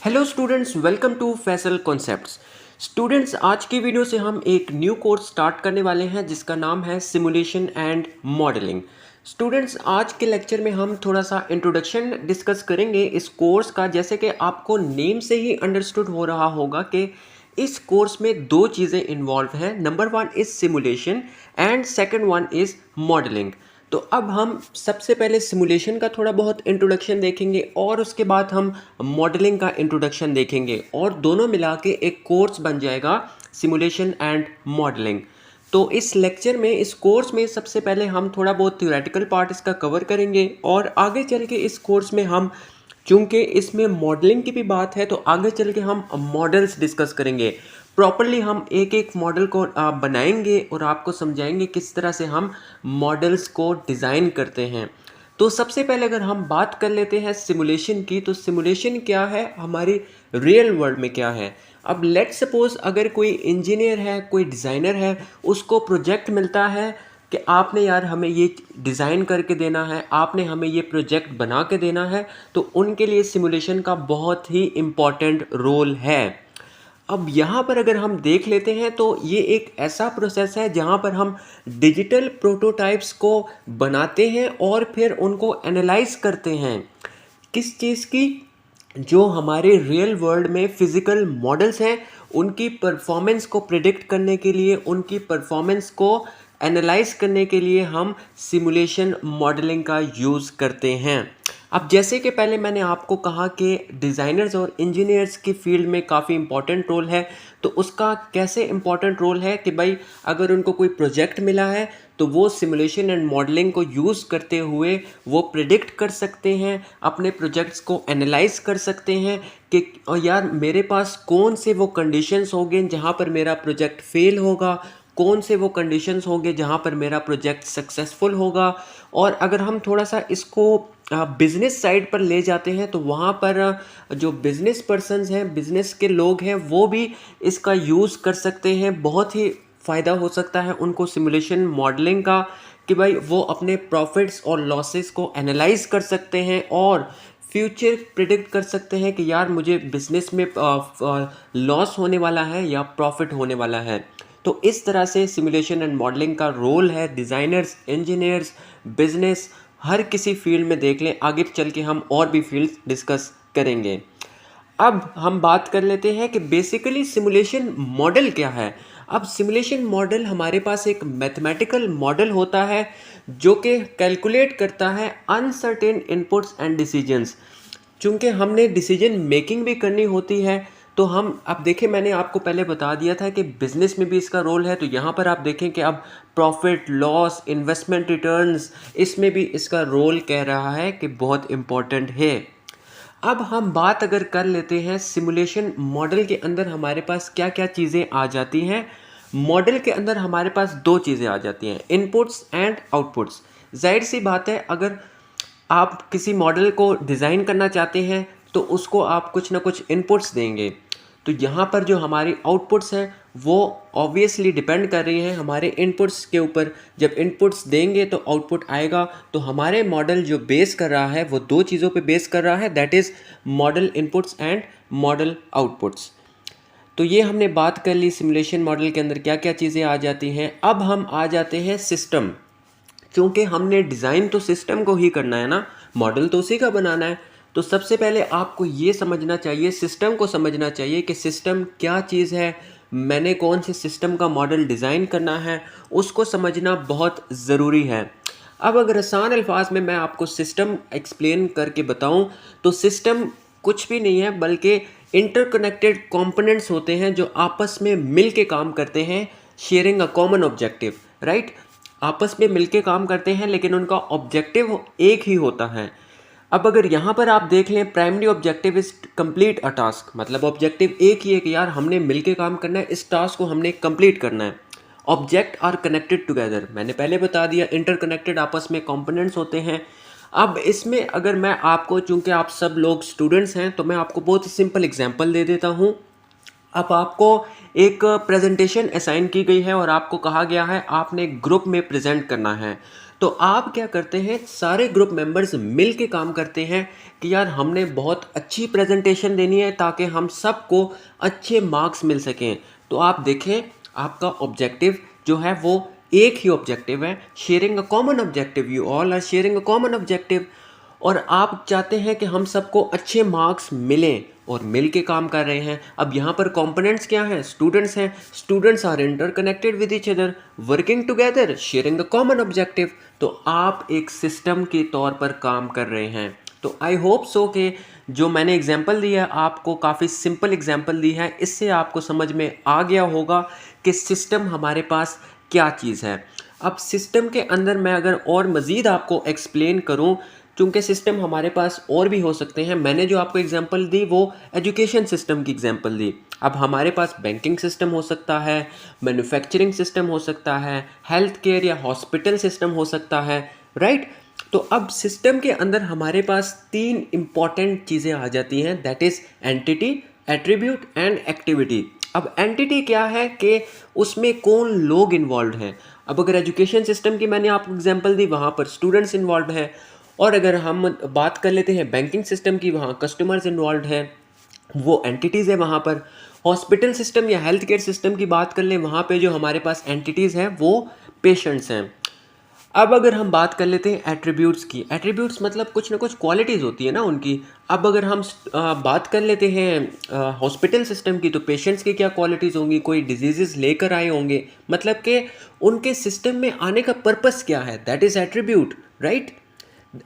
Hello students, welcome to Faisal concepts. Students, आज की video से हम एक न्यू कोर्स स्टार्ट करने वाले हैं जिसका नाम है सिमुलेशन एंड मॉडलिंग। स्टूडेंट्स, आज के लेक्चर में हम थोड़ा सा इंट्रोडक्शन डिस्कस करेंगे इस कोर्स का। जैसे कि आपको नेम से ही अंडरस्टूड हो रहा होगा कि इस कोर्स में दो चीज़ें इन्वॉल्व हैं। Number one is simulation and second one is modelling. तो अब हम सबसे पहले सिमुलेशन का थोड़ा बहुत इंट्रोडक्शन देखेंगे और उसके बाद हम मॉडलिंग का इंट्रोडक्शन देखेंगे और दोनों मिला के एक कोर्स बन जाएगा सिमुलेशन एंड मॉडलिंग। तो इस लेक्चर में, इस कोर्स में सबसे पहले हम थोड़ा बहुत थ्योरेटिकल पार्ट इसका कवर करेंगे और आगे चल के इस कोर्स में हम, चूँकि इसमें मॉडलिंग की भी बात है, तो आगे चल के हम मॉडल्स डिस्कस करेंगे। प्रॉपरली हम एक एक मॉडल को बनाएंगे और आपको समझाएंगे किस तरह से हम मॉडल्स को डिज़ाइन करते हैं। तो सबसे पहले अगर हम बात कर लेते हैं सिमुलेशन की, तो सिमुलेशन क्या है, हमारी रियल वर्ल्ड में क्या है। अब लेट सपोज अगर कोई इंजीनियर है, कोई डिज़ाइनर है, उसको प्रोजेक्ट मिलता है कि आपने यार हमें ये डिज़ाइन करके देना है, आपने हमें ये प्रोजेक्ट बना के देना है, तो उनके लिए सिमुलेशन का बहुत ही इम्पॉर्टेंट रोल है। अब यहाँ पर अगर हम देख लेते हैं तो ये एक ऐसा प्रोसेस है जहाँ पर हम डिजिटल प्रोटोटाइप्स को बनाते हैं और फिर उनको एनालाइज करते हैं। किस चीज़ की? जो हमारे रियल वर्ल्ड में फिज़िकल मॉडल्स हैं, उनकी परफॉर्मेंस को प्रिडिक्ट करने के लिए, उनकी परफॉर्मेंस को एनालाइज करने के लिए हम सिमुलेशन मॉडलिंग का यूज़ करते हैं। अब जैसे कि पहले मैंने आपको कहा कि डिज़ाइनर्स और इंजीनियर्स की फील्ड में काफ़ी इंपॉर्टेंट रोल है, तो उसका कैसे इंपॉर्टेंट रोल है कि भाई अगर उनको कोई प्रोजेक्ट मिला है तो वो सिमुलेशन एंड मॉडलिंग को यूज़ करते हुए वो प्रिडिक्ट कर सकते हैं, अपने प्रोजेक्ट्स को एनालाइज कर सकते हैं कि यार मेरे पास कौन से वो कंडीशंस होंगे जहाँ पर मेरा प्रोजेक्ट फेल होगा, कौन से वो कंडीशंस होंगे जहाँ पर मेरा प्रोजेक्ट सक्सेसफुल होगा। और अगर हम थोड़ा सा इसको बिज़नेस साइड पर ले जाते हैं तो वहाँ पर जो बिज़नेस पर्सन्स हैं, बिज़नेस के लोग हैं, वो भी इसका यूज़ कर सकते हैं। बहुत ही फ़ायदा हो सकता है उनको सिमुलेशन मॉडलिंग का कि भाई वो अपने प्रॉफिट्स और लॉसेस को एनालाइज कर सकते हैं और फ्यूचर प्रिडिक्ट कर सकते हैं कि यार मुझे बिज़नेस में लॉस होने वाला है या प्रॉफिट होने वाला है। तो इस तरह से सिमुलेशन एंड मॉडलिंग का रोल है डिज़ाइनर्स, इंजीनियर्स, बिजनेस, हर किसी फील्ड में देख लें। आगे चल के हम और भी फील्ड डिस्कस करेंगे। अब हम बात कर लेते हैं कि बेसिकली सिमुलेशन मॉडल क्या है। अब सिमुलेशन मॉडल हमारे पास एक मैथमेटिकल मॉडल होता है जो कि कैलकुलेट करता है अनसर्टेन इनपुट्स एंड डिसीजंस। चूँकि हमने डिसीजन मेकिंग भी करनी होती है, तो हम, अब देखिए मैंने आपको पहले बता दिया था कि बिज़नेस में भी इसका रोल है, तो यहाँ पर आप देखें कि अब प्रॉफिट, लॉस, इन्वेस्टमेंट रिटर्न्स, इसमें भी इसका रोल कह रहा है कि बहुत इम्पोर्टेंट है। अब हम बात अगर कर लेते हैं सिमुलेशन मॉडल के अंदर हमारे पास क्या क्या चीज़ें आ जाती हैं। मॉडल के अंदर हमारे पास दो चीज़ें आ जाती हैं, इनपुट्स एंड आउटपुट्स। जाहिर सी बात है, अगर आप किसी मॉडल को डिज़ाइन करना चाहते हैं तो उसको आप कुछ ना कुछ इनपुट्स देंगे। तो यहाँ पर जो हमारी आउटपुट्स हैं वो ऑब्वियसली डिपेंड कर रही हैं हमारे इनपुट्स के ऊपर। जब इनपुट्स देंगे तो आउटपुट आएगा। तो हमारे मॉडल जो बेस कर रहा है वो दो चीज़ों पे बेस कर रहा है, that is model inputs and model outputs. तो ये हमने बात कर ली सिमुलेशन मॉडल के अंदर क्या क्या चीज़ें आ जाती हैं। अब हम आ जाते हैं सिस्टम। क्योंकि हमने डिज़ाइन तो सिस्टम को ही करना है ना, मॉडल तो उसी का बनाना है। तो सबसे पहले आपको ये समझना चाहिए, सिस्टम को समझना चाहिए कि सिस्टम क्या चीज़ है, मैंने कौन से सिस्टम का मॉडल डिज़ाइन करना है, उसको समझना बहुत ज़रूरी है। अब अगर आसान अल्फाज में मैं आपको सिस्टम एक्सप्लेन करके बताऊं, तो सिस्टम कुछ भी नहीं है बल्कि इंटरकनेक्टेड कंपोनेंट्स होते हैं जो आपस में मिल के काम करते हैं, sharing a common objective, right. आपस में मिलके काम करते हैं लेकिन उनका ऑब्जेक्टिव एक ही होता है। अब अगर यहाँ पर आप देख लें, primary objective is complete a task, मतलब ऑब्जेक्टिव एक ही है कि यार हमने मिलके काम करना है, इस टास्क को हमने कंप्लीट करना है। ऑब्जेक्ट आर कनेक्टेड टुगेदर, मैंने पहले बता दिया, इंटरकनेक्टेड आपस में कंपोनेंट्स होते हैं। अब इसमें अगर मैं आपको, चूंकि आप सब लोग स्टूडेंट्स हैं, तो मैं आपको बहुत ही सिंपल एग्जांपल दे देता हूँ। अब आपको एक प्रेजेंटेशन असाइन की गई है और आपको कहा गया है आपने ग्रुप में प्रेजेंट करना है। तो आप क्या करते हैं, सारे ग्रुप मेंबर्स मिल के काम करते हैं कि यार हमने बहुत अच्छी प्रेजेंटेशन देनी है ताकि हम सबको अच्छे मार्क्स मिल सकें। तो आप देखें, आपका ऑब्जेक्टिव जो है वो एक ही ऑब्जेक्टिव है, sharing a common objective, you all are sharing a common objective. और आप चाहते हैं कि हम सबको अच्छे मार्क्स मिलें और मिल के काम कर रहे हैं। अब यहाँ पर कंपोनेंट्स क्या हैं, स्टूडेंट्स हैं। Students are interconnected with each other, working together, sharing a common objective. तो आप एक सिस्टम के तौर पर काम कर रहे हैं। तो आई होप सो कि जो मैंने एग्जांपल दिया आपको, काफ़ी सिंपल एग्जांपल दी है, इससे आपको समझ में आ गया होगा कि सिस्टम हमारे पास क्या चीज़ है। अब सिस्टम के अंदर मैं अगर और मज़ीद आपको एक्सप्लेन करूं, चूँकि सिस्टम हमारे पास और भी हो सकते हैं, मैंने जो आपको एग्जांपल दी वो एजुकेशन सिस्टम की एग्जांपल दी। अब हमारे पास बैंकिंग सिस्टम हो सकता है, मैन्युफैक्चरिंग सिस्टम हो सकता है, हेल्थ केयर या हॉस्पिटल सिस्टम हो सकता है, राइट। तो अब सिस्टम के अंदर हमारे पास तीन इंपॉर्टेंट चीज़ें आ जाती हैं, that is entity, attribute and activity. अब एंटिटी क्या है कि उसमें कौन लोग इन्वॉल्व हैं। अब अगर एजुकेशन सिस्टम की मैंने आपको एग्जांपल दी, वहाँ पर स्टूडेंट्स इन्वॉल्व हैं। और अगर हम बात कर लेते हैं बैंकिंग सिस्टम की, वहाँ कस्टमर्स इन्वॉल्व हैं, वो एंटिटीज़ है वहाँ पर। हॉस्पिटल सिस्टम या हेल्थ केयर सिस्टम की बात कर लें, वहाँ पे जो हमारे पास एंटिटीज़ हैं वो पेशेंट्स हैं। अब अगर हम बात कर लेते हैं एट्रीब्यूट्स की, एट्रीब्यूट्स मतलब कुछ ना कुछ क्वालिटीज़ होती है ना उनकी। अब अगर हम बात कर लेते हैं हॉस्पिटल सिस्टम की, तो पेशेंट्स की क्या क्वालिटीज़ होंगी, कोई डिजीज़ लेकर आए होंगे, मतलब कि उनके सिस्टम में आने का पर्पस क्या है, दैट इज़ एट्रीब्यूट, राइट।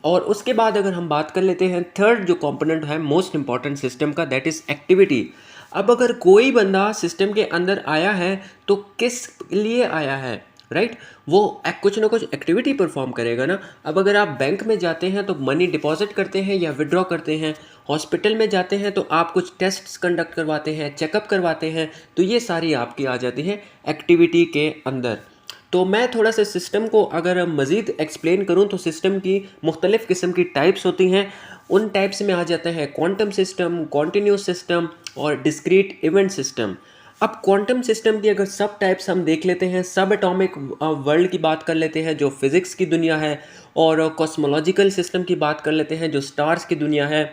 और उसके बाद अगर हम बात कर लेते हैं थर्ड जो कंपोनेंट है मोस्ट इंपॉर्टेंट सिस्टम का, दैट इज़ एक्टिविटी। अब अगर कोई बंदा सिस्टम के अंदर आया है तो किस लिए आया है, राइट। वो कुछ ना कुछ एक्टिविटी परफॉर्म करेगा ना। अब अगर आप बैंक में जाते हैं तो मनी डिपॉजिट करते हैं या विड्रॉ करते हैं, हॉस्पिटल में जाते हैं तो आप कुछ टेस्ट्स कंडक्ट करवाते हैं, चेकअप करवाते हैं, तो ये सारी आपकी आ जाती हैं एक्टिविटी के अंदर। तो मैं थोड़ा सा सिस्टम को अगर मज़ीद एक्सप्लेन करूं तो सिस्टम की मुख्तलिफ़ किस्म की टाइप्स होती हैं। उन टाइप्स में आ जाते हैं क्वांटम सिस्टम, कॉन्टीन्यूस सिस्टम और डिस्क्रीट इवेंट सिस्टम। अब क्वांटम सिस्टम की अगर सब टाइप्स हम देख लेते हैं, सब एटॉमिक वर्ल्ड की बात कर लेते हैं जो फिज़िक्स की दुनिया है, और कॉस्मोलॉजिकल सिस्टम की बात कर लेते हैं जो स्टार्स की दुनिया है।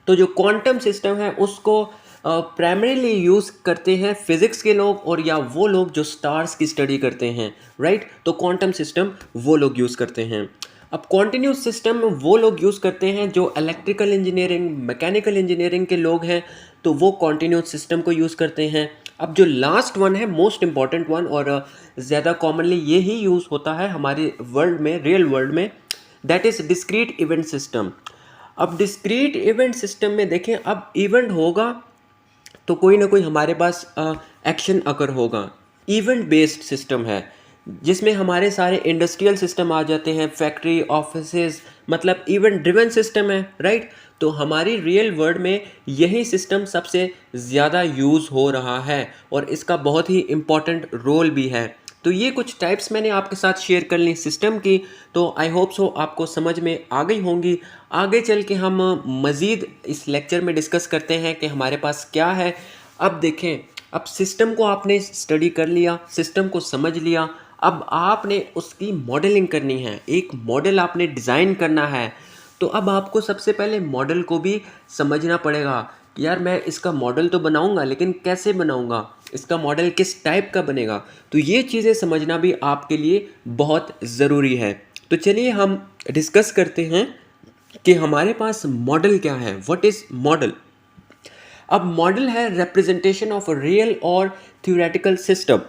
तो जो क्वांटम सिस्टम है उसको प्राइमरीली यूज़ करते हैं फिज़िक्स के लोग, और या वो लोग जो स्टार्स की स्टडी करते हैं, राइट। तो क्वांटम सिस्टम वो लोग यूज़ करते हैं। अब कॉन्टीन्यूस सिस्टम वो लोग यूज़ करते हैं जो इलेक्ट्रिकल इंजीनियरिंग, मैकेनिकल इंजीनियरिंग के लोग हैं, तो वो कॉन्टीन्यूस सिस्टम को यूज़ करते हैं। अब जो लास्ट वन है, मोस्ट इंपॉर्टेंट वन, और ज़्यादा कॉमनली ये ही यूज़ होता है हमारे वर्ल्ड में, रियल वर्ल्ड में, that is discrete event system. अब डिस्क्रीट इवेंट सिस्टम में देखें, अब इवेंट होगा तो कोई ना कोई हमारे पास एक्शन अकर होगा। इवेंट बेस्ड सिस्टम है जिसमें हमारे सारे इंडस्ट्रियल सिस्टम आ जाते हैं, फैक्ट्री, ऑफिसेज, मतलब इवेंट ड्रिवन सिस्टम है, राइट। तो हमारी रियल वर्ल्ड में यही सिस्टम सबसे ज़्यादा यूज़ हो रहा है और इसका बहुत ही इम्पॉर्टेंट रोल भी है। तो ये कुछ टाइप्स मैंने आपके साथ शेयर कर ली सिस्टम की, तो आई होप सो आपको समझ में आ गई होंगी। आगे चल के हम मज़ीद इस लेक्चर में डिस्कस करते हैं कि हमारे पास क्या है। अब देखें, अब सिस्टम को आपने स्टडी कर लिया, सिस्टम को समझ लिया, अब आपने उसकी मॉडलिंग करनी है, एक मॉडल आपने डिज़ाइन करना है। तो अब आपको सबसे पहले मॉडल को भी समझना पड़ेगा कि यार मैं इसका मॉडल तो बनाऊंगा, लेकिन कैसे बनाऊंगा, इसका मॉडल किस टाइप का बनेगा। तो ये चीज़ें समझना भी आपके लिए बहुत ज़रूरी है। तो चलिए हम डिस्कस करते हैं कि हमारे पास मॉडल क्या है, व्हाट इज़ मॉडल। अब मॉडल है रिप्रेजेंटेशन ऑफ रियल और थ्योरेटिकल सिस्टम।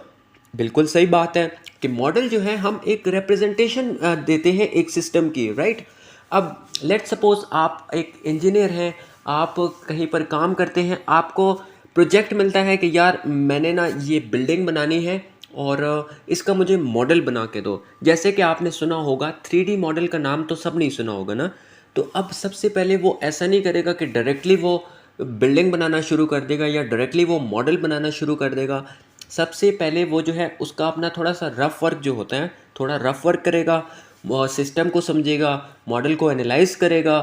बिल्कुल सही बात है कि मॉडल जो है हम एक रिप्रेजेंटेशन देते हैं एक सिस्टम की, राइट। अब लेट्स सपोज आप एक इंजीनियर हैं, आप कहीं पर काम करते हैं, आपको प्रोजेक्ट मिलता है कि यार मैंने ना ये बिल्डिंग बनानी है और इसका मुझे मॉडल बना के दो। जैसे कि आपने सुना होगा 3D मॉडल का नाम तो सब नहीं सुना होगा ना। तो अब सबसे पहले वो ऐसा नहीं करेगा कि डायरेक्टली वो बिल्डिंग बनाना शुरू कर देगा या डायरेक्टली वो मॉडल बनाना शुरू कर देगा। सबसे पहले वो जो है उसका अपना थोड़ा सा रफ वर्क जो होता है, थोड़ा रफ वर्क करेगा, सिस्टम को समझेगा, मॉडल को एनालाइज करेगा,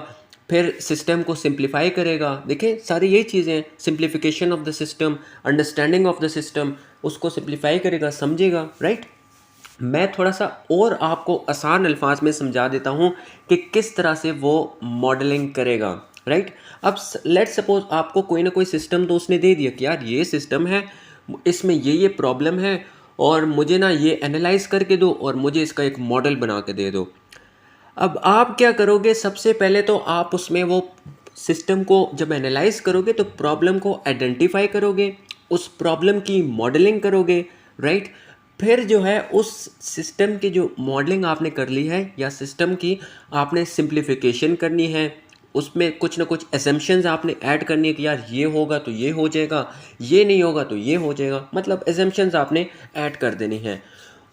फिर सिस्टम को सिंप्लीफाई करेगा। देखें सारी यही चीज़ें, simplification of the system, understanding of the system, उसको सिंप्लीफाई करेगा, समझेगा, राइट। मैं थोड़ा सा और आपको आसान अल्फाज में समझा देता हूँ कि किस तरह से वो मॉडलिंग करेगा, राइट। अब लेट्स सपोज आपको कोई ना कोई सिस्टम तो उसने दे दिया कि यार ये सिस्टम है, इसमें ये प्रॉब्लम है, और मुझे ना ये एनालाइज करके दो और मुझे इसका एक मॉडल बना के दे दो। अब आप क्या करोगे, सबसे पहले तो आप उसमें वो सिस्टम को जब एनालाइज करोगे तो प्रॉब्लम को आइडेंटिफाई करोगे, उस प्रॉब्लम की मॉडलिंग करोगे, राइट। फिर जो है उस सिस्टम की जो मॉडलिंग आपने कर ली है या सिस्टम की आपने सिंप्लीफिकेशन करनी है, उसमें कुछ ना कुछ एजम्पशंस आपने ऐड करनी है कि यार ये होगा तो ये हो जाएगा, ये नहीं होगा तो ये हो जाएगा, मतलब एजम्पशंस आपने ऐड कर देनी है।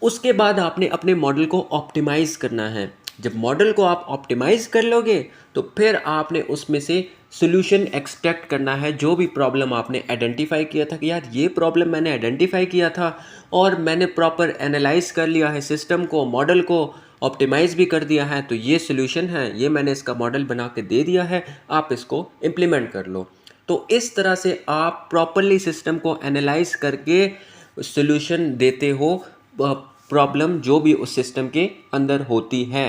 उसके बाद आपने अपने मॉडल को ऑप्टिमाइज़ करना है। जब मॉडल को आप ऑप्टिमाइज़ कर लोगे तो फिर आपने उसमें से सॉल्यूशन एक्सट्रैक्ट करना है। जो भी प्रॉब्लम आपने आइडेंटिफाई किया था कि यार ये प्रॉब्लम मैंने आइडेंटिफाई किया था और मैंने प्रॉपर एनालाइज कर लिया है, सिस्टम को मॉडल को ऑप्टिमाइज़ भी कर दिया है, तो ये सॉल्यूशन है, ये मैंने इसका मॉडल बना के दे दिया है, आप इसको इम्प्लीमेंट कर लो। तो इस तरह से आप प्रॉपरली सिस्टम को एनालाइज करके सॉल्यूशन देते हो प्रॉब्लम जो भी उस सिस्टम के अंदर होती है।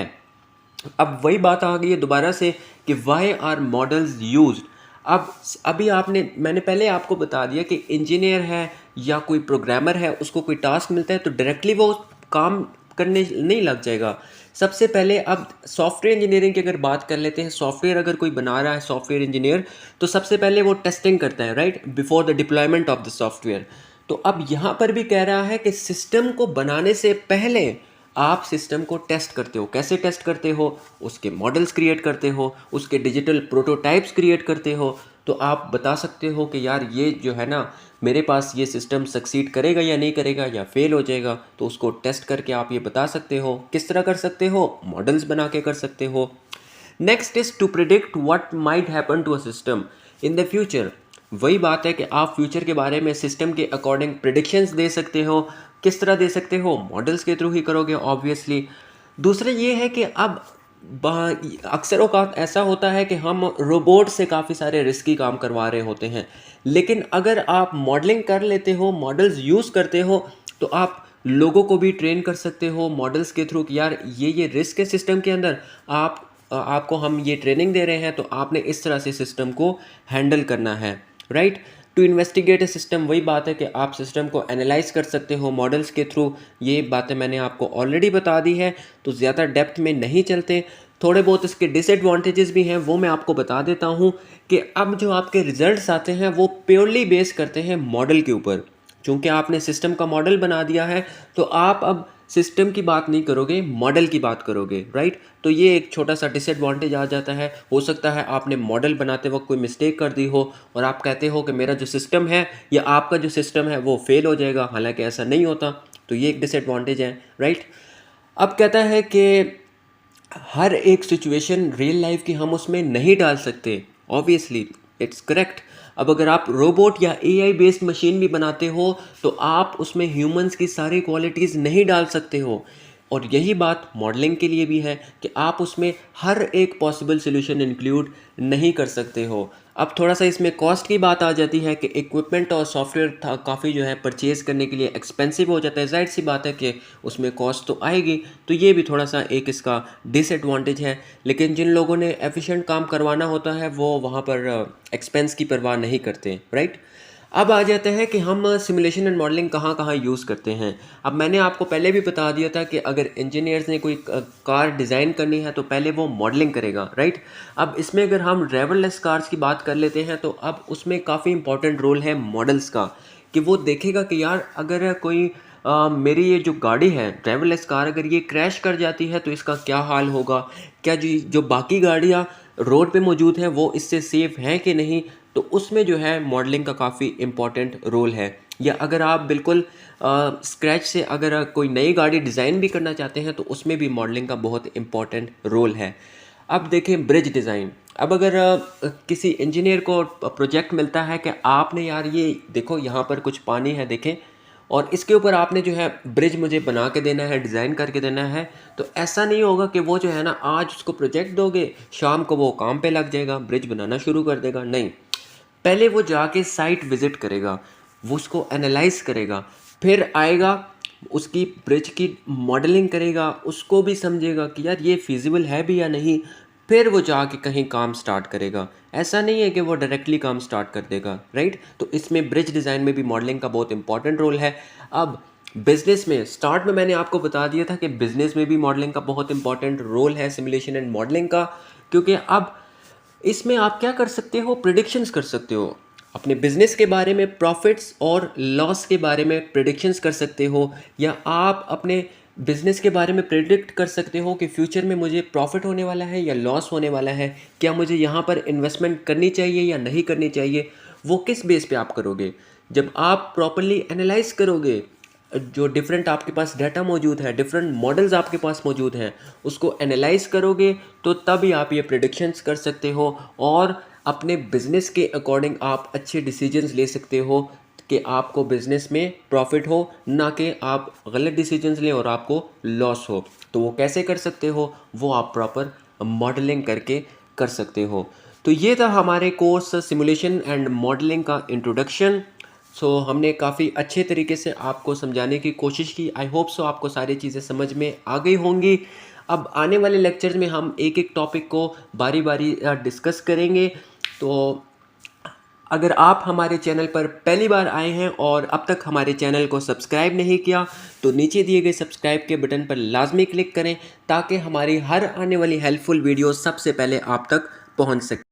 अब वही बात आ गई है दोबारा से कि वाई आर मॉडल्स यूज्ड। अब अभी मैंने पहले आपको बता दिया कि इंजीनियर है या कोई प्रोग्रामर है, उसको कोई टास्क मिलता है तो डायरेक्टली वो काम करने नहीं लग जाएगा। सबसे पहले अब सॉफ्टवेयर इंजीनियरिंग की अगर बात कर लेते हैं, सॉफ्टवेयर अगर कोई बना रहा है सॉफ्टवेयर इंजीनियर, तो सबसे पहले वो टेस्टिंग करता है, right, before the deployment of the software. तो अब यहाँ पर भी कह रहा है कि सिस्टम को बनाने से पहले आप सिस्टम को टेस्ट करते हो। कैसे टेस्ट करते हो? उसके मॉडल्स क्रिएट करते हो, उसके डिजिटल प्रोटोटाइप्स क्रिएट करते हो। तो आप बता सकते हो कि यार ये जो है ना, मेरे पास ये सिस्टम सक्सीड करेगा या नहीं करेगा या फेल हो जाएगा, तो उसको टेस्ट करके आप ये बता सकते हो। किस तरह कर सकते हो? मॉडल्स बना के कर सकते हो। Next is to predict what might happen to a system in the future. वही बात है कि आप फ्यूचर के बारे में सिस्टम के अकॉर्डिंग प्रिडिक्शंस दे सकते हो। किस तरह दे सकते हो? मॉडल्स के थ्रू ही करोगे ऑब्वियसली। दूसरा ये है कि अब अक्सर औक़ात ऐसा होता है कि हम रोबोट से काफ़ी सारे रिस्की काम करवा रहे होते हैं, लेकिन अगर आप मॉडलिंग कर लेते हो, मॉडल्स यूज़ करते हो, तो आप लोगों को भी ट्रेन कर सकते हो मॉडल्स के थ्रू कि यार ये रिस्क है सिस्टम के अंदर, आपको हम ये ट्रेनिंग दे रहे हैं तो आपने इस तरह से सिस्टम को हैंडल करना है, right. To investigate a system, वही बात है कि आप सिस्टम को एनालाइज कर सकते हो मॉडल्स के थ्रू। ये बातें मैंने आपको ऑलरेडी बता दी है, तो ज़्यादा डेप्थ में नहीं चलते। थोड़े बहुत इसके डिसएडवांटेजेस भी हैं, वो मैं आपको बता देता हूँ कि अब जो आपके रिजल्ट्स आते हैं वो प्योरली बेस करते हैं मॉडल के ऊपर। चूँकि आपने सिस्टम का मॉडल बना दिया है तो आप अब सिस्टम की बात नहीं करोगे, मॉडल की बात करोगे, राइट। तो ये एक छोटा सा डिसएडवांटेज आ जाता है। हो सकता है आपने मॉडल बनाते वक्त कोई मिस्टेक कर दी हो और आप कहते हो कि मेरा जो सिस्टम है या आपका जो सिस्टम है वो फेल हो जाएगा, हालांकि ऐसा नहीं होता। तो ये एक डिसएडवांटेज है, राइट। अब कहता है कि हर एक सिचुएशन रियल लाइफ की हम उसमें नहीं डाल सकते, ऑब्वियसली इट्स करेक्ट। अब अगर आप रोबोट या एआई बेस्ड मशीन भी बनाते हो तो आप उसमें ह्यूमंस की सारी क्वालिटीज़ नहीं डाल सकते हो। और यही बात मॉडलिंग के लिए भी है कि आप उसमें हर एक पॉसिबल सोल्यूशन इंक्लूड नहीं कर सकते हो। अब थोड़ा सा इसमें कॉस्ट की बात आ जाती है कि इक्विपमेंट और सॉफ्टवेयर था काफ़ी जो है परचेज़ करने के लिए एक्सपेंसिव हो जाता है। ज़ाहिर सी बात है कि उसमें कॉस्ट तो आएगी, तो ये भी थोड़ा सा एक इसका डिसएडवांटेज है। लेकिन जिन लोगों ने एफिशिएंट काम करवाना होता है वो वहाँ पर एक्सपेंस की परवाह नहीं करते, राइट। अब आ जाता है कि हम सिमुलेशन एंड मॉडलिंग कहाँ कहाँ यूज़ करते हैं। अब मैंने आपको पहले भी बता दिया था कि अगर इंजीनियर्स ने कोई कार डिज़ाइन करनी है तो पहले वो मॉडलिंग करेगा, राइट। अब इसमें अगर हम ड्राइवरलेस कार्स की बात कर लेते हैं तो अब उसमें काफ़ी इंपॉर्टेंट रोल है मॉडल्स का, कि वो देखेगा कि यार अगर कोई मेरी ये जो गाड़ी है ड्राइवरलेस कार, अगर ये क्रैश कर जाती है तो इसका क्या हाल होगा, क्या जी जो बाकी गाड़ियाँ रोड पे मौजूद हैं वो इससे सेफ़ हैं कि नहीं। तो उसमें जो है मॉडलिंग का काफ़ी इम्पॉर्टेंट रोल है। या अगर आप बिल्कुल स्क्रैच से अगर कोई नई गाड़ी डिज़ाइन भी करना चाहते हैं तो उसमें भी मॉडलिंग का बहुत इम्पॉर्टेंट रोल है। अब देखें ब्रिज डिज़ाइन। अब अगर किसी इंजीनियर को प्रोजेक्ट मिलता है कि आपने यार ये देखो यहाँ पर कुछ पानी है देखें, और इसके ऊपर आपने जो है ब्रिज मुझे बना के देना है, डिज़ाइन करके देना है, तो ऐसा नहीं होगा कि वो जो है ना आज उसको प्रोजेक्ट दोगे, शाम को वो काम पे लग जाएगा, ब्रिज बनाना शुरू कर देगा। नहीं, पहले वो जाके साइट विज़िट करेगा, वो उसको एनालाइज करेगा, फिर आएगा, उसकी ब्रिज की मॉडलिंग करेगा, उसको भी समझेगा कि यार ये फिजिबल है भी या नहीं, फिर वो जाके कहीं काम स्टार्ट करेगा। ऐसा नहीं है कि वो डायरेक्टली काम स्टार्ट कर देगा, राइट। तो इसमें ब्रिज डिज़ाइन में भी मॉडलिंग का बहुत इंपॉर्टेंट रोल है। अब बिजनेस में स्टार्ट में मैंने आपको बता दिया था कि बिजनेस में भी मॉडलिंग का बहुत इंपॉर्टेंट रोल है, सिमुलेशन एंड मॉडलिंग का, क्योंकि अब इसमें आप क्या कर सकते हो, प्रिडिक्शंस कर सकते हो। अपने बिजनेस के बारे में, प्रॉफिट्स और लॉस के बारे में प्रिडिक्शंस कर सकते हो, या आप अपने बिजनेस के बारे में प्रिडिक्ट कर सकते हो कि फ्यूचर में मुझे प्रॉफिट होने वाला है या लॉस होने वाला है, क्या मुझे यहाँ पर इन्वेस्टमेंट करनी चाहिए या नहीं करनी चाहिए। वो किस बेस पे आप करोगे, जब आप प्रॉपरली एनालाइज करोगे, जो डिफरेंट आपके पास डाटा मौजूद है, डिफरेंट मॉडल्स आपके पास मौजूद हैं, उसको एनालाइज करोगे, तो तभी आप ये प्रेडिक्शंस कर सकते हो और अपने बिजनेस के अकॉर्डिंग आप अच्छे डिसीजंस ले सकते हो कि आपको बिजनेस में प्रॉफिट हो, ना कि आप गलत डिसीजंस लें और आपको लॉस हो। तो वो कैसे कर सकते हो, वो आप प्रॉपर मॉडलिंग करके कर सकते हो। तो ये था हमारे कोर्स सिमुलेशन एंड मॉडलिंग का इंट्रोडक्शन। हमने काफ़ी अच्छे तरीके से आपको समझाने की कोशिश की। आई होप सो आपको सारी चीज़ें समझ में आ गई होंगी। अब आने वाले लेक्चर्स में हम एक एक टॉपिक को बारी बारी डिस्कस करेंगे। तो अगर आप हमारे चैनल पर पहली बार आए हैं और अब तक हमारे चैनल को सब्सक्राइब नहीं किया, तो नीचे दिए गए सब्सक्राइब के बटन पर लाजमी क्लिक करें, ताकि हमारी हर आने वाली हेल्पफुल वीडियो सबसे पहले आप तक पहुंच सके।